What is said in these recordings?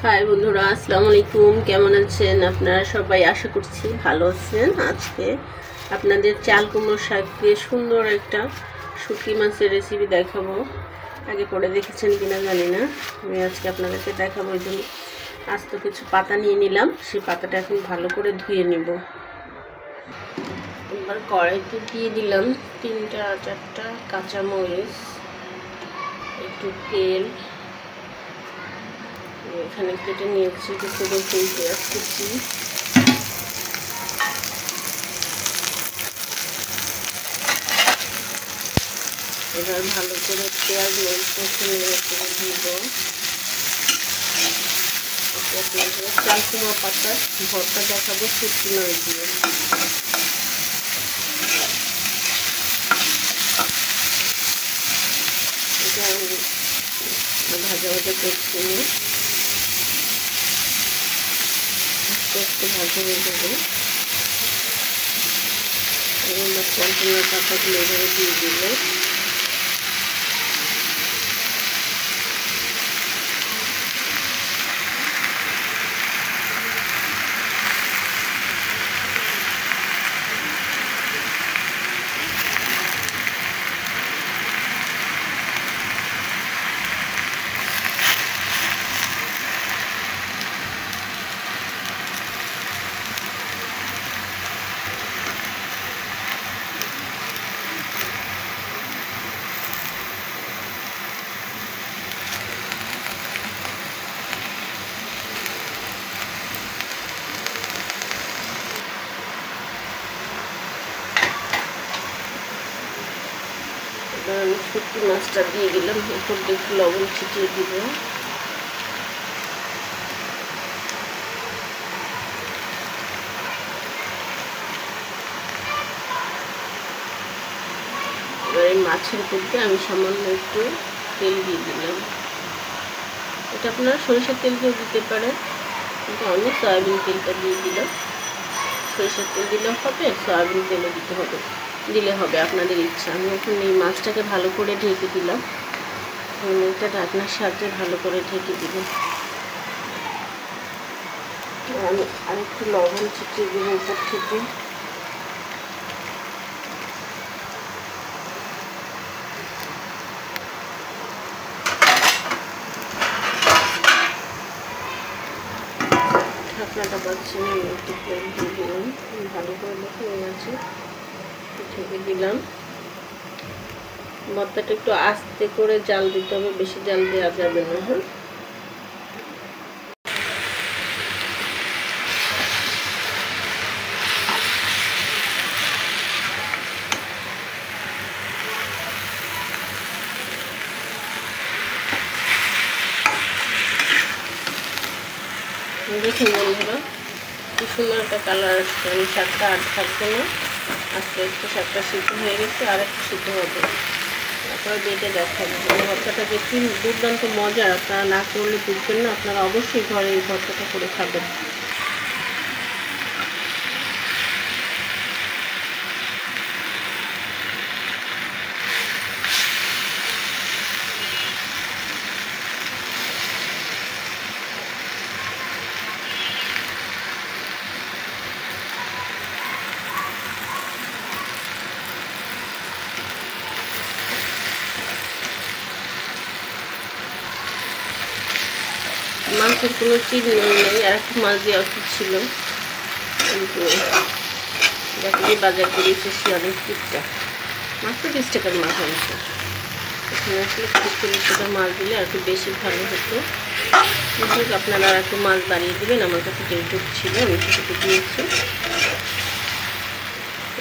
High বন্ধুরা, আসসালামু আলাইকুম। কেমন আছেন আপনারা সবাই? আশা করছি ভালো আছেন। আজকে আপনাদের চাল কুমড়ো শাক দিয়ে সুন্দর একটা শুটকি মাছের রেসিপি দেখাবো। আগে পরে দেখেছেন কিনা জানি না। আমি আজকে আপনাদেরকে দেখাবো। এই জন্য আস্ত কিছু পাতা নিয়ে নিলাম। সেই পাতাটা এখন ভালো করে ধুয়ে নিব। এবার কড়াইতে দিয়ে দিলাম 3-4টা কাঁচামরিচ, একটু তেল, এখানে কেটে নিয়েছি কিছু রসুন, পেঁয়াজ কুচি, এবার ভালো করে পেঁয়াজ মরিচ কষে নিয়ে দিব। চাল কুমড়ো পাতার ভর্তা দেখাবো শুটকি মাছ দিয়ে। এটা ভাজা ভাজা করছি, একটু ভাজা হয়ে যাবে। এবার চাল কুমড়ো পাতাগুলো এভাবে দিয়ে দিলে আমি শুটকি মাছটা দিয়ে দিলাম। উপর দিয়ে একটু লবণ ছিটিয়ে দিব। এবার এই মাছের উপর দিয়ে আমি সামান্য একটু তেল দিয়ে দিলাম। এটা আপনারা সরিষার তেল দিয়েও দিতে পারেন, কিন্তু আমি সয়াবিন তেলটা দিয়ে দিলাম। সরিষার তেল দিলেও হবে, সয়াবিন তেলও দিলে হবে, আপনাদের ইচ্ছা। আমি এখন এই মাছটাকে ভালো করে ঢেকে দিলাম। এটা ঢাকনার সাহায্যে ভালো করে ঢেকে দিব। আমি আরেকটু লবণ ছিটিয়ে দেবো উপর থেকে। ঢাকনাটা পাচ্ছি না, আমি একটু তেল দিয়ে দিলাম। ভালো করে দেখে গেছে, ঢেকে দিলাম। ভর্তাটা একটু আস্তে করে জাল দিতে হবে, বেশি জাল দেওয়া যাবে না। হ্যাঁ, দেখুন বন্ধুরা, কি সুন্দর একটা কালার আসছে। আমি শাকটা আর থাকবে না, আস্তে আস্তে শাকটা সিদ্ধ হয়ে গেছে, আর একটু সিদ্ধ হবে। তারপরে বেটে দেখাবো। এই ভর্তাটা যে কি দুর্দান্ত মজার, আপনারা না করলে বুঝবেন না। আপনারা অবশ্যই ঘরে এই ভর্তাটা করে খাবেন। মাছের কোনো চিহ্ন নেই, আর একটু মাছ দেওয়া উচিত ছিল, কিন্তু যাকে বাজার করে এসেছি অনেক টিপটা। মাত্র 20 টাকার মাছ আনছে। এখানে আসলে 40 টাকার মাছ দিলে আর একটু বেশি ভালো হতো। কিন্তু আপনারা আর একটু মাছ বাড়িয়ে দেবেন। আমার কাছে যেটুকু ছিল আমি সেটুকু দিয়েছি।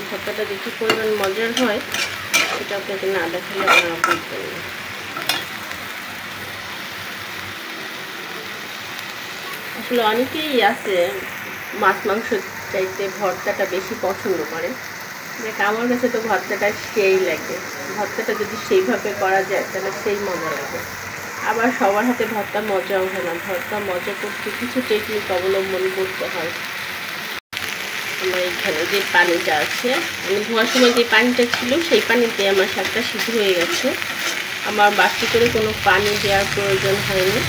ভর্তাটা যে কি পরিমাণ মজার হয় সেটা আপনাকে না দেখালে আপনারা বুঝবেন না। আসলে অনেকেই আছে মাছ মাংস চাইতে ভর্তাটা বেশি পছন্দ করে। দেখ, আমার কাছে তো ভর্তাটা সেই লাগে। ভর্তাটা যদি সেইভাবে করা যায় তাহলে সেই মজা লাগে। আবার সবার হাতে ভর্তা মজাও হয় না। ভর্তা মজা করতে কিছু টেকনিক অবলম্বন করতে হয়। আমার এখানে যে পানিটা আছে, আমি ধোয়ার সময় যে পানিটা ছিল সেই পানিতে আমার শাকটা সিদ্ধ হয়ে গেছে। আমার বাড়তি করে কোনো পানি দেওয়ার প্রয়োজন হয়নি।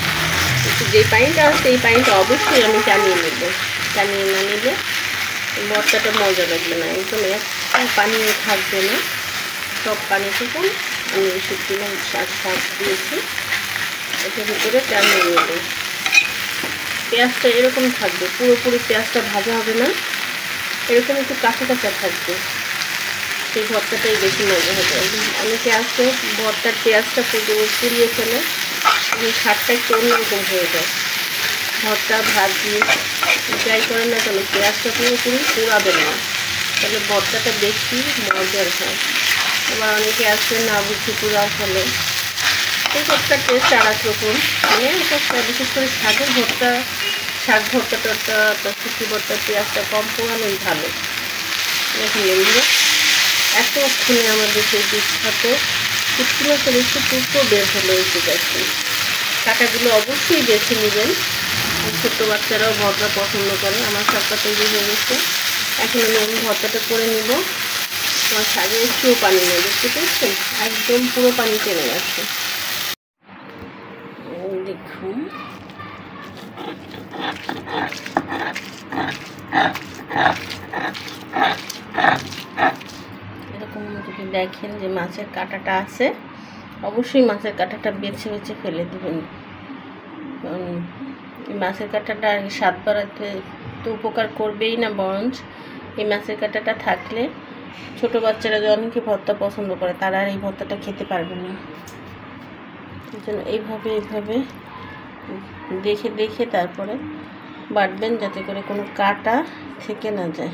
যেই পানিটা আছে এই পানিটা অবশ্যই আমি টানিয়ে নেব। টানিয়ে না নিলে ভর্তাটা মজা লাগবে না, একদম এক পানিও থাকবে না। সব পানিটুকু আমি শুকনো শাক দিয়েছি, এটার ভিতরে টানিয়ে নেব। পেঁয়াজটা এরকম থাকবে, পুরোপুরি পেঁয়াজটা ভাজা হবে না, এরকম একটু কাঁচা কাঁচা থাকবে। সেই ভর্তাটাই বেশি মজা হবে। অনেকে আছে ভর্তার পেঁয়াজটা পুড়িয়ে ফেলে, স্বাদটা একটু অন্যরকম হয়ে যায়। ভর্তা ভাজি যাই করেন না কেন পেঁয়াজটা পুরোপুরি পোড়াবেন না, তাহলে ভর্তাটা বেশি মজার হয়। আবার অনেকে আছে না বুঝি পোড়া ফেলে, এই ভর্তার টেস্ট আর এক রকম। মানে বিশেষ করে শাকের ভর্তা, শাক ভর্তাটা শুটকি ভর্তার পেঁয়াজটা কম পোড়ানোই ভালো। দেখুন বন্ধুরা, এতক্ষণে আমাদের সেই বিখ্যাত শুটকি মাছের রেসিপিও বের হলো এসে গেছে। কাঁটাগুলো অবশ্যই বেছে নেবেন, ছোট্ট বাচ্চারাও ভর্তা পছন্দ করে। আমার শাকটা তৈরি হয়ে গেছে, এখন আমি ভর্তাটা করে নেব। আমার শাকে একটুও পানি নেই, দেখতে পেয়েছেন, একদম পুরো পানি টেনে যাচ্ছে। দেখুন এরকম যদি দেখেন যে মাছের কাঁটাটা আছে, অবশ্যই মাছের কাঁটাটা বেছে বেছে ফেলে দেবেন। এই মাছের কাঁটাটা স্বাদ বাড়াতে তো উপকার করবেই না, বরঞ্চ এই মাছের কাঁটাটা থাকলে ছোট বাচ্চারা অনেকে ভর্তা পছন্দ করে, তারা আর এই ভর্তাটা খেতে পারবে না। এই জন্য এইভাবে দেখে দেখে তারপরে বাটবেন, যাতে করে কোনো কাঁটা থেকে না যায়।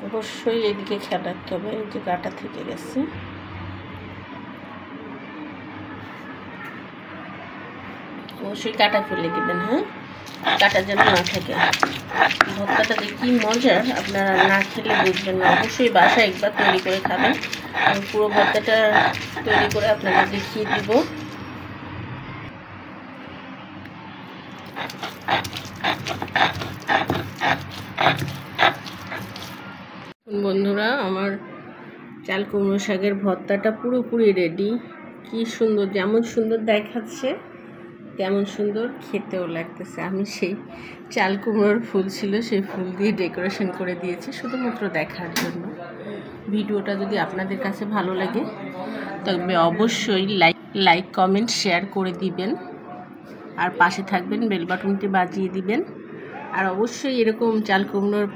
অবশ্যই এদিকে খেয়াল রাখতে হবে, এই যে কাঁটা থেকে গেছে। অবশ্যই কাঁটা ফেলে দেবেন, হ্যাঁ, কাঁটা যেন না থাকে। ভর্তাটা যে কী মজার আপনারা না খেলে বুঝবেন না। অবশ্যই বাসায় একবার তৈরি করে খাবেন। আমি পুরো ভর্তাটা তৈরি করে আপনাদের দেখিয়ে দিব। বন্ধুরা, আমার চাল কুমড়ো শাকের ভর্তাটা পুরোপুরি রেডি। কি সুন্দর, যেমন সুন্দর দেখাচ্ছে তেমন সুন্দর খেতেও লাগতেছে। আমি সেই চাল কুমড়োর ফুল ছিল, সেই ফুল দিয়ে ডেকোরেশন করে দিয়েছি শুধুমাত্র দেখার জন্য। ভিডিওটা যদি আপনাদের কাছে ভালো লাগে তবে অবশ্যই লাইক কমেন্ট শেয়ার করে দিবেন, আর পাশে থাকবেন, বেল বাটনটি বাজিয়ে দিবেন। আর অবশ্যই এরকম চাল কুমড়োর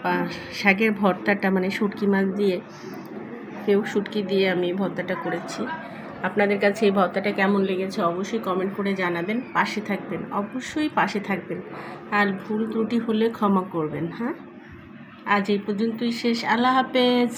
শাকের ভর্তাটা, মানে শুটকি মাছ দিয়ে, শুটকি দিয়ে আমি ভর্তাটা করেছি। আপনাদের কাছে এই ভর্তাটা কেমন লেগেছে অবশ্যই কমেন্ট করে জানাবেন। পাশে থাকবেন, অবশ্যই পাশে থাকবেন, আর ভুল ত্রুটি হলে ক্ষমা করবেন। হ্যাঁ, আজ এই পর্যন্তই শেষ। আল্লাহ হাফেজ।